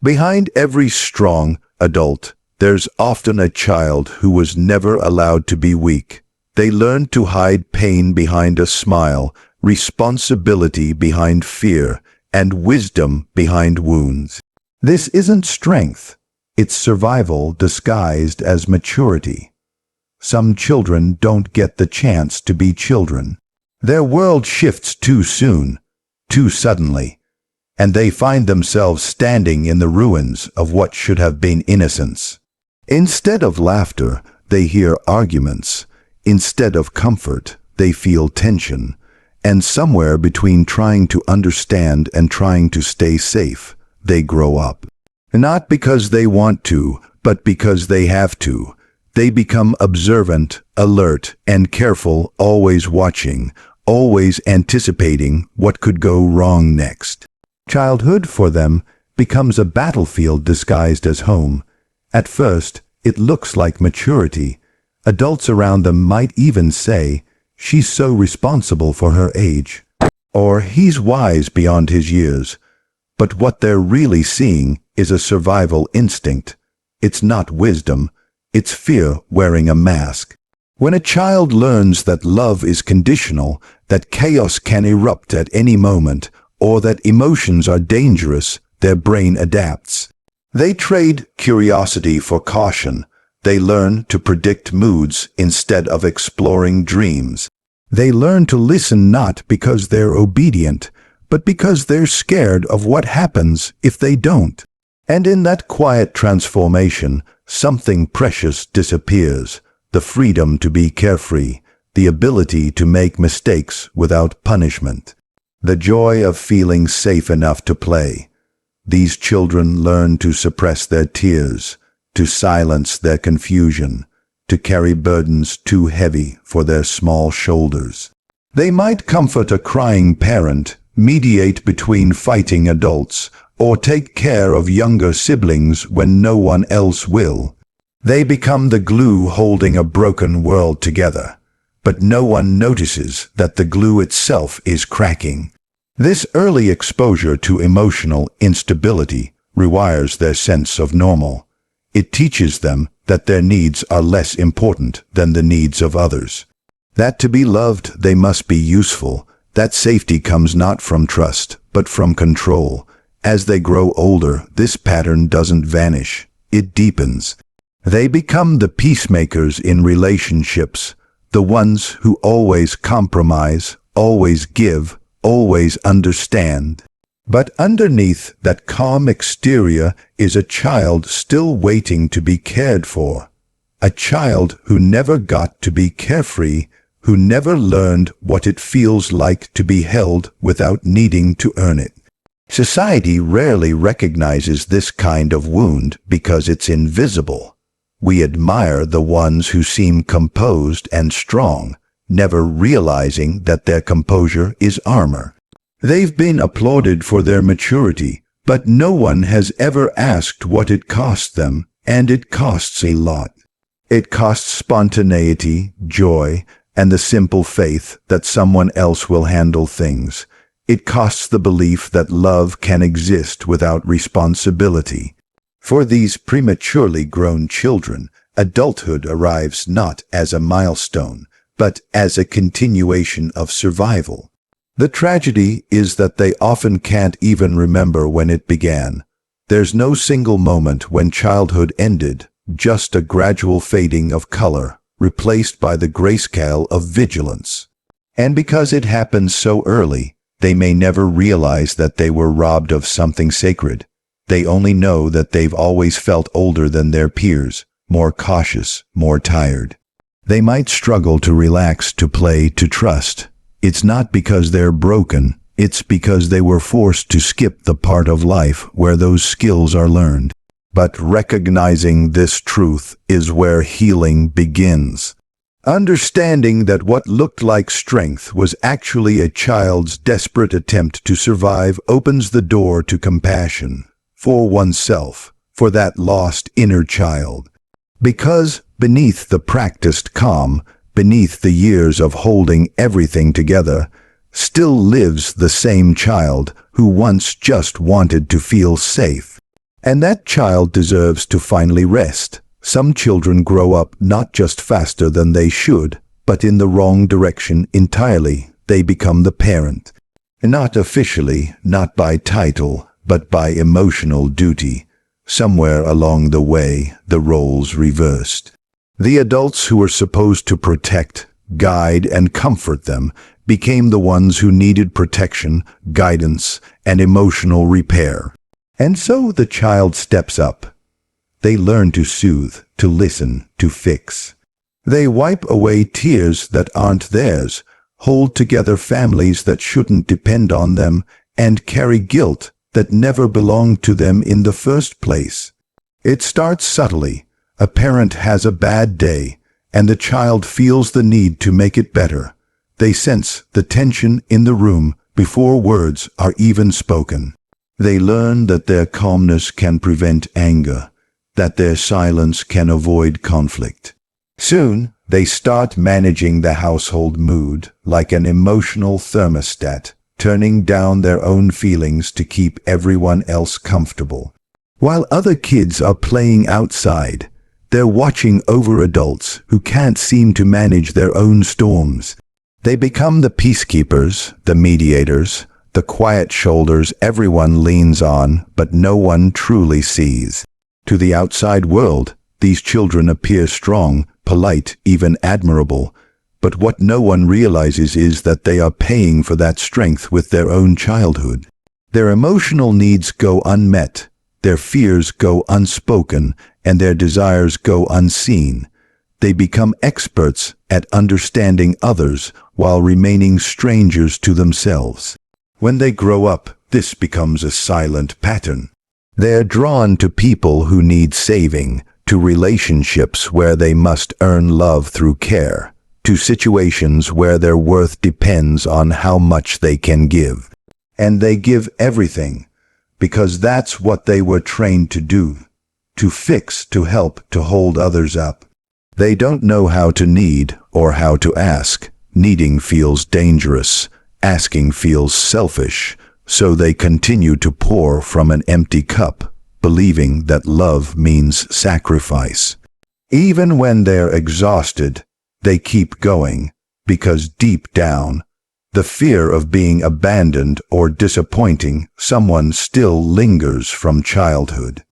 Behind every strong adult, there's often a child who was never allowed to be weak. They learned to hide pain behind a smile, responsibility behind fear, and wisdom behind wounds. This isn't strength. It's survival disguised as maturity. Some children don't get the chance to be children. Their world shifts too soon, too suddenly, and they find themselves standing in the ruins of what should have been innocence. Instead of laughter, they hear arguments. Instead of comfort, they feel tension. And somewhere between trying to understand and trying to stay safe, they grow up. Not because they want to, but because they have to. They become observant, alert, and careful, always watching, always anticipating what could go wrong next. Childhood for them becomes a battlefield disguised as home. At first, it looks like maturity. Adults around them might even say, "She's so responsible for her age," or "He's wise beyond his years." But what they're really seeing is a survival instinct. It's not wisdom. It's fear wearing a mask. When a child learns that love is conditional, that chaos can erupt at any moment, or that emotions are dangerous, their brain adapts. They trade curiosity for caution. They learn to predict moods instead of exploring dreams. They learn to listen not because they're obedient, but because they're scared of what happens if they don't. And in that quiet transformation, something precious disappears. The freedom to be carefree, the ability to make mistakes without punishment, the joy of feeling safe enough to play. These children learn to suppress their tears, to silence their confusion, to carry burdens too heavy for their small shoulders. They might comfort a crying parent, mediate between fighting adults, or take care of younger siblings when no one else will. They become the glue holding a broken world together, but no one notices that the glue itself is cracking. This early exposure to emotional instability rewires their sense of normal. It teaches them that their needs are less important than the needs of others. That to be loved, they must be useful. That safety comes not from trust, but from control. As they grow older, this pattern doesn't vanish. It deepens. They become the peacemakers in relationships, the ones who always compromise, always give, always understand. But underneath that calm exterior is a child still waiting to be cared for. A child who never got to be carefree, who never learned what it feels like to be held without needing to earn it. Society rarely recognizes this kind of wound because it's invisible. We admire the ones who seem composed and strong, never realizing that their composure is armor. They've been applauded for their maturity, but no one has ever asked what it cost them, and it costs a lot. It costs spontaneity, joy, and the simple faith that someone else will handle things. It costs the belief that love can exist without responsibility. For these prematurely grown children, adulthood arrives not as a milestone, but as a continuation of survival. The tragedy is that they often can't even remember when it began. There's no single moment when childhood ended, just a gradual fading of color, replaced by the grayscale of vigilance. And because it happens so early, they may never realize that they were robbed of something sacred. They only know that they've always felt older than their peers, more cautious, more tired. They might struggle to relax, to play, to trust. It's not because they're broken, it's because they were forced to skip the part of life where those skills are learned. But recognizing this truth is where healing begins. Understanding that what looked like strength was actually a child's desperate attempt to survive opens the door to compassion for oneself, for that lost inner child. Because beneath the practiced calm, beneath the years of holding everything together, still lives the same child who once just wanted to feel safe. And that child deserves to finally rest. Some children grow up not just faster than they should, but in the wrong direction entirely. They become the parent. Not officially, not by title, but by emotional duty. Somewhere along the way, the roles reversed. The adults who were supposed to protect, guide, and comfort them became the ones who needed protection, guidance, and emotional repair. And so the child steps up. They learn to soothe, to listen, to fix. They wipe away tears that aren't theirs, hold together families that shouldn't depend on them, and carry guilt that never belonged to them in the first place. It starts subtly. A parent has a bad day, and the child feels the need to make it better. They sense the tension in the room before words are even spoken. They learn that their calmness can prevent anger, that their silence can avoid conflict. Soon, they start managing the household mood like an emotional thermostat, turning down their own feelings to keep everyone else comfortable. While other kids are playing outside, they're watching over adults who can't seem to manage their own storms. They become the peacekeepers, the mediators, the quiet shoulders everyone leans on, but no one truly sees. To the outside world, these children appear strong, polite, even admirable. But what no one realizes is that they are paying for that strength with their own childhood. Their emotional needs go unmet, their fears go unspoken, and their desires go unseen. They become experts at understanding others while remaining strangers to themselves. When they grow up, this becomes a silent pattern. They're drawn to people who need saving, to relationships where they must earn love through care, to situations where their worth depends on how much they can give. And they give everything, because that's what they were trained to do, to fix, to help, to hold others up. They don't know how to need or how to ask. Needing feels dangerous. Asking feels selfish. So they continue to pour from an empty cup, believing that love means sacrifice. Even when they're exhausted, they keep going, because deep down, the fear of being abandoned or disappointing someone still lingers from childhood.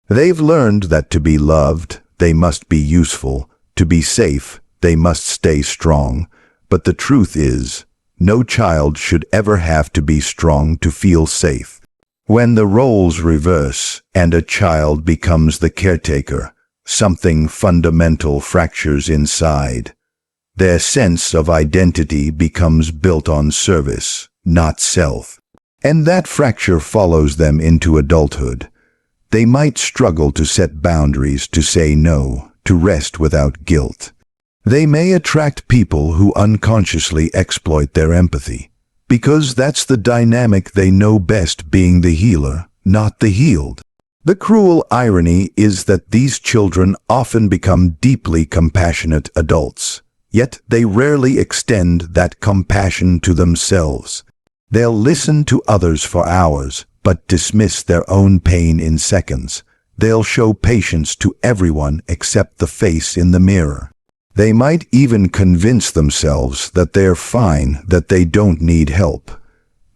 They've learned that to be loved, they must be useful. To be safe, they must stay strong. But the truth is, no child should ever have to be strong to feel safe. When the roles reverse and a child becomes the caretaker, something fundamental fractures inside. Their sense of identity becomes built on service, not self. And that fracture follows them into adulthood. They might struggle to set boundaries, to say no, to rest without guilt. They may attract people who unconsciously exploit their empathy, because that's the dynamic they know best, being the healer, not the healed. The cruel irony is that these children often become deeply compassionate adults, yet they rarely extend that compassion to themselves. They'll listen to others for hours, but dismiss their own pain in seconds. They'll show patience to everyone except the face in the mirror. They might even convince themselves that they're fine, that they don't need help,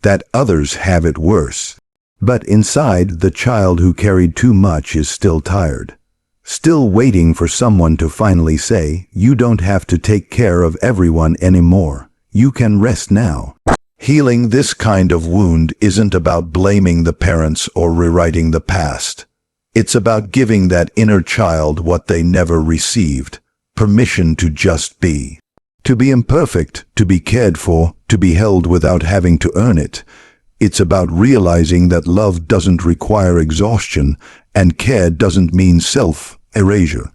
that others have it worse. But inside, the child who carried too much is still tired, still waiting for someone to finally say, "You don't have to take care of everyone anymore. You can rest now." Healing this kind of wound isn't about blaming the parents or rewriting the past. It's about giving that inner child what they never received: permission to just be. To be imperfect, to be cared for, to be held without having to earn it. It's about realizing that love doesn't require exhaustion, and care doesn't mean self-erasure.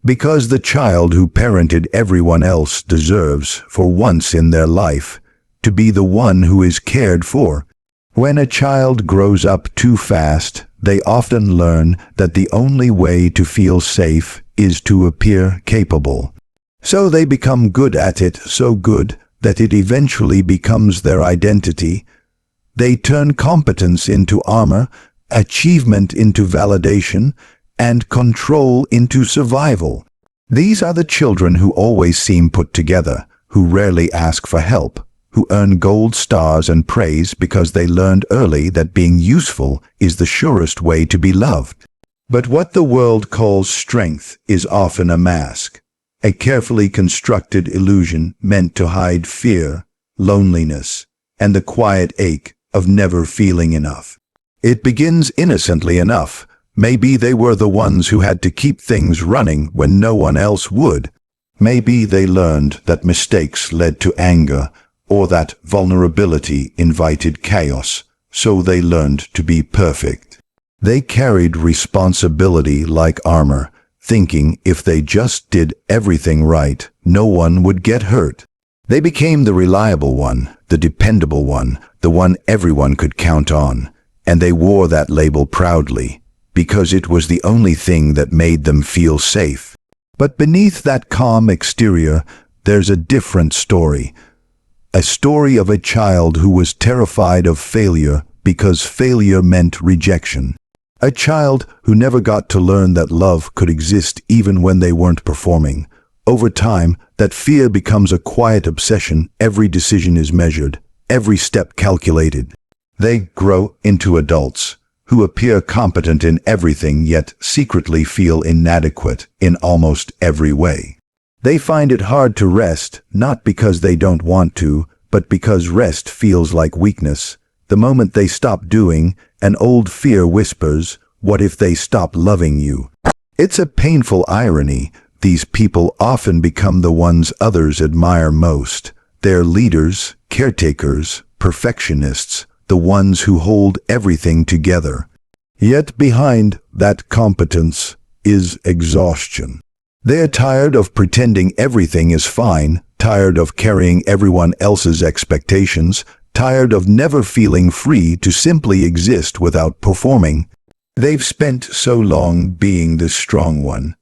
Because the child who parented everyone else deserves, for once in their life, to be the one who is cared for. When a child grows up too fast, they often learn that the only way to feel safe is to appear capable. So they become good at it, so good that it eventually becomes their identity. They turn competence into armor, achievement into validation, and control into survival. These are the children who always seem put together, who rarely ask for help, who earn gold stars and praise because they learned early that being useful is the surest way to be loved. But what the world calls strength is often a mask, a carefully constructed illusion meant to hide fear, loneliness, and the quiet ache of never feeling enough. It begins innocently enough. Maybe they were the ones who had to keep things running when no one else would. Maybe they learned that mistakes led to anger, or that vulnerability invited chaos, so they learned to be perfect. They carried responsibility like armor, thinking if they just did everything right, no one would get hurt. They became the reliable one, the dependable one, the one everyone could count on, and they wore that label proudly, because it was the only thing that made them feel safe. But beneath that calm exterior, there's a different story. A story of a child who was terrified of failure because failure meant rejection. A child who never got to learn that love could exist even when they weren't performing. Over time, that fear becomes a quiet obsession. Every decision is measured, every step calculated. They grow into adults who appear competent in everything yet secretly feel inadequate in almost every way. They find it hard to rest, not because they don't want to, but because rest feels like weakness. The moment they stop doing, an old fear whispers, "What if they stop loving you?" It's a painful irony. These people often become the ones others admire most. They're leaders, caretakers, perfectionists, the ones who hold everything together. Yet behind that competence is exhaustion. They're tired of pretending everything is fine, tired of carrying everyone else's expectations, tired of never feeling free to simply exist without performing. They've spent so long being the strong one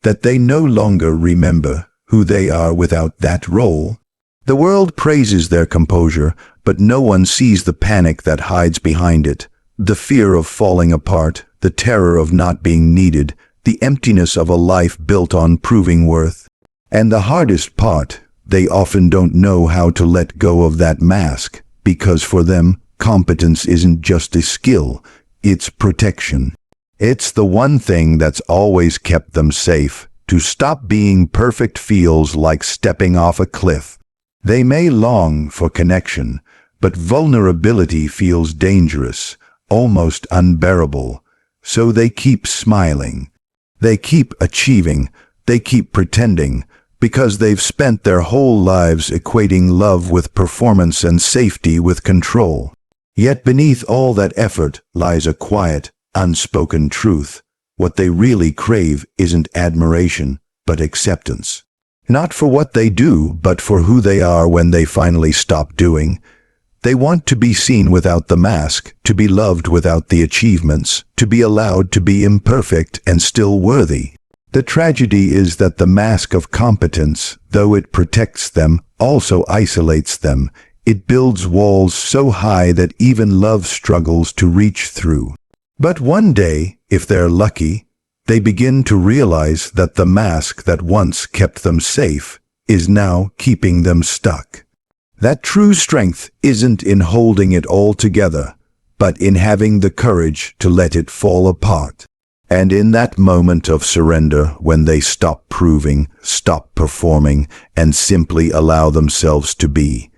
that they no longer remember who they are without that role. The world praises their composure, but no one sees the panic that hides behind it, the fear of falling apart, the terror of not being needed, the emptiness of a life built on proving worth. And the hardest part, they often don't know how to let go of that mask, because for them, competence isn't just a skill, it's protection. It's the one thing that's always kept them safe. To stop being perfect feels like stepping off a cliff. They may long for connection, but vulnerability feels dangerous, almost unbearable. So they keep smiling. They keep achieving. They keep pretending, because they've spent their whole lives equating love with performance and safety with control. Yet beneath all that effort lies a quiet, unspoken truth. What they really crave isn't admiration, but acceptance. Not for what they do, but for who they are when they finally stop doing. They want to be seen without the mask, to be loved without the achievements, to be allowed to be imperfect and still worthy. The tragedy is that the mask of competence, though it protects them, also isolates them. It builds walls so high that even love struggles to reach through. But one day, if they're lucky, they begin to realize that the mask that once kept them safe is now keeping them stuck. That true strength isn't in holding it all together, but in having the courage to let it fall apart. And in that moment of surrender, when they stop proving, stop performing, and simply allow themselves to be,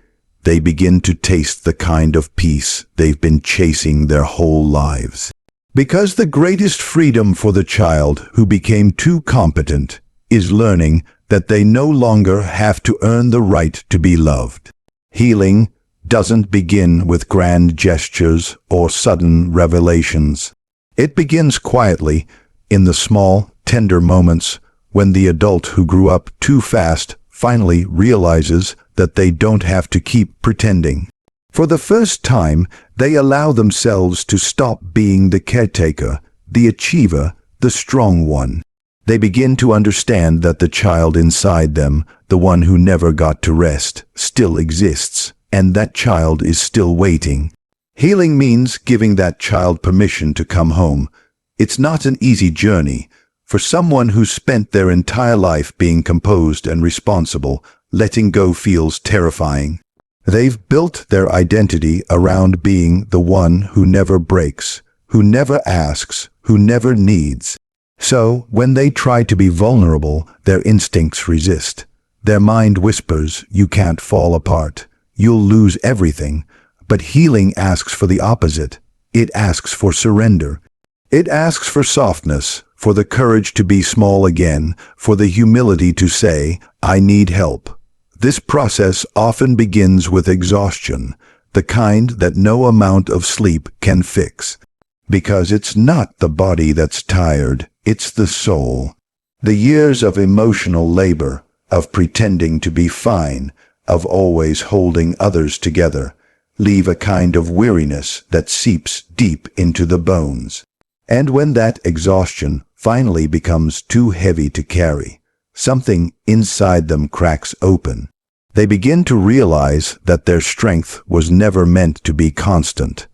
they begin to taste the kind of peace they've been chasing their whole lives. Because the greatest freedom for the child who became too competent is learning that they no longer have to earn the right to be loved. Healing doesn't begin with grand gestures or sudden revelations. It begins quietly, in the small, tender moments when the adult who grew up too fast finally realizes that they don't have to keep pretending. For the first time, they allow themselves to stop being the caretaker, the achiever, the strong one. They begin to understand that the child inside them, the one who never got to rest, still exists, and that child is still waiting. Healing means giving that child permission to come home. It's not an easy journey. For someone who's spent their entire life being composed and responsible, letting go feels terrifying. They've built their identity around being the one who never breaks, who never asks, who never needs. So, when they try to be vulnerable, their instincts resist. Their mind whispers, "You can't fall apart. You'll lose everything." But healing asks for the opposite. It asks for surrender. It asks for softness, for the courage to be small again, for the humility to say, "I need help." This process often begins with exhaustion, the kind that no amount of sleep can fix. Because it's not the body that's tired, it's the soul. The years of emotional labor, of pretending to be fine, of always holding others together, leave a kind of weariness that seeps deep into the bones. And when that exhaustion finally becomes too heavy to carry, something inside them cracks open. They begin to realize that their strength was never meant to be constant,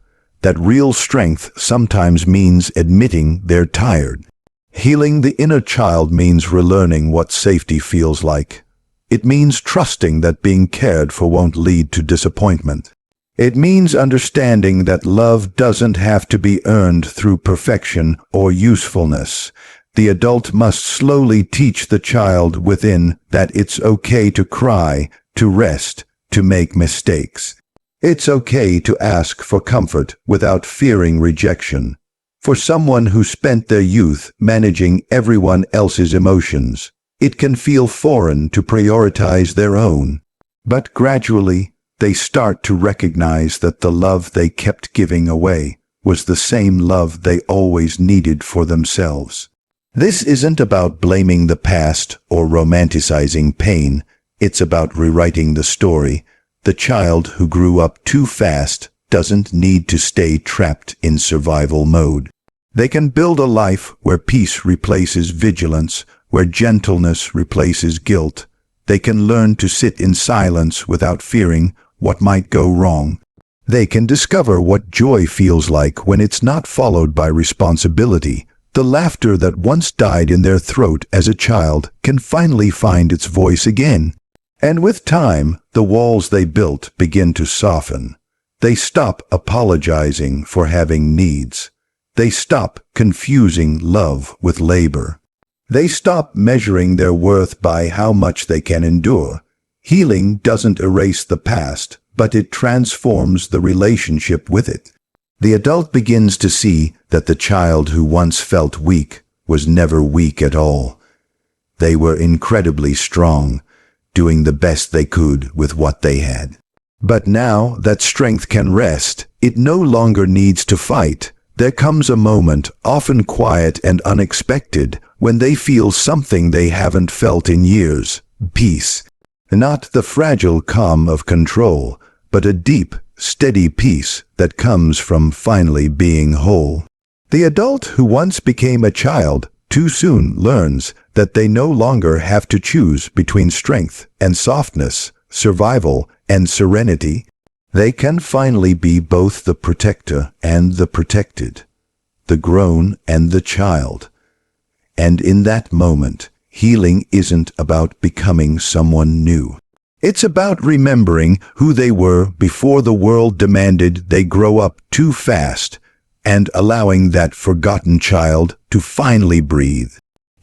that real strength sometimes means admitting they're tired. Healing the inner child means relearning what safety feels like. It means trusting that being cared for won't lead to disappointment. It means understanding that love doesn't have to be earned through perfection or usefulness. The adult must slowly teach the child within that it's okay to cry, to rest, to make mistakes. It's okay to ask for comfort without fearing rejection. For someone who spent their youth managing everyone else's emotions, it can feel foreign to prioritize their own. But gradually, they start to recognize that the love they kept giving away was the same love they always needed for themselves. This isn't about blaming the past or romanticizing pain. It's about rewriting the story. The child who grew up too fast doesn't need to stay trapped in survival mode. They can build a life where peace replaces vigilance, where gentleness replaces guilt. They can learn to sit in silence without fearing what might go wrong. They can discover what joy feels like when it's not followed by responsibility. The laughter that once died in their throat as a child can finally find its voice again. And with time, the walls they built begin to soften. They stop apologizing for having needs. They stop confusing love with labor. They stop measuring their worth by how much they can endure. Healing doesn't erase the past, but it transforms the relationship with it. The adult begins to see that the child who once felt weak was never weak at all. They were incredibly strong, doing the best they could with what they had. But now that strength can rest, it no longer needs to fight. There comes a moment, often quiet and unexpected, when they feel something they haven't felt in years: peace. Not the fragile calm of control, but a deep, steady peace that comes from finally being whole. The adult who once became a child too soon learns that they no longer have to choose between strength and softness, survival and serenity. They can finally be both the protector and the protected, the grown and the child. And in that moment, healing isn't about becoming someone new. It's about remembering who they were before the world demanded they grow up too fast, and allowing that forgotten child to finally breathe.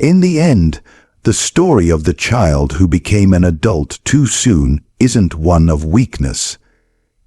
In the end, the story of the child who became an adult too soon isn't one of weakness.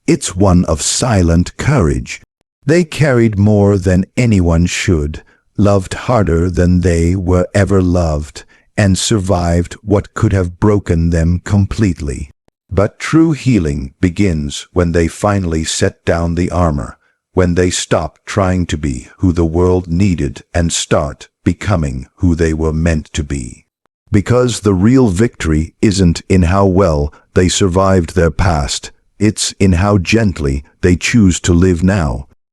It's one of silent courage. They carried more than anyone should, loved harder than they were ever loved, and survived what could have broken them completely. But true healing begins when they finally set down the armor, when they stop trying to be who the world needed and start becoming who they were meant to be. Because the real victory isn't in how well they survived their past, it's in how gently they choose to live now.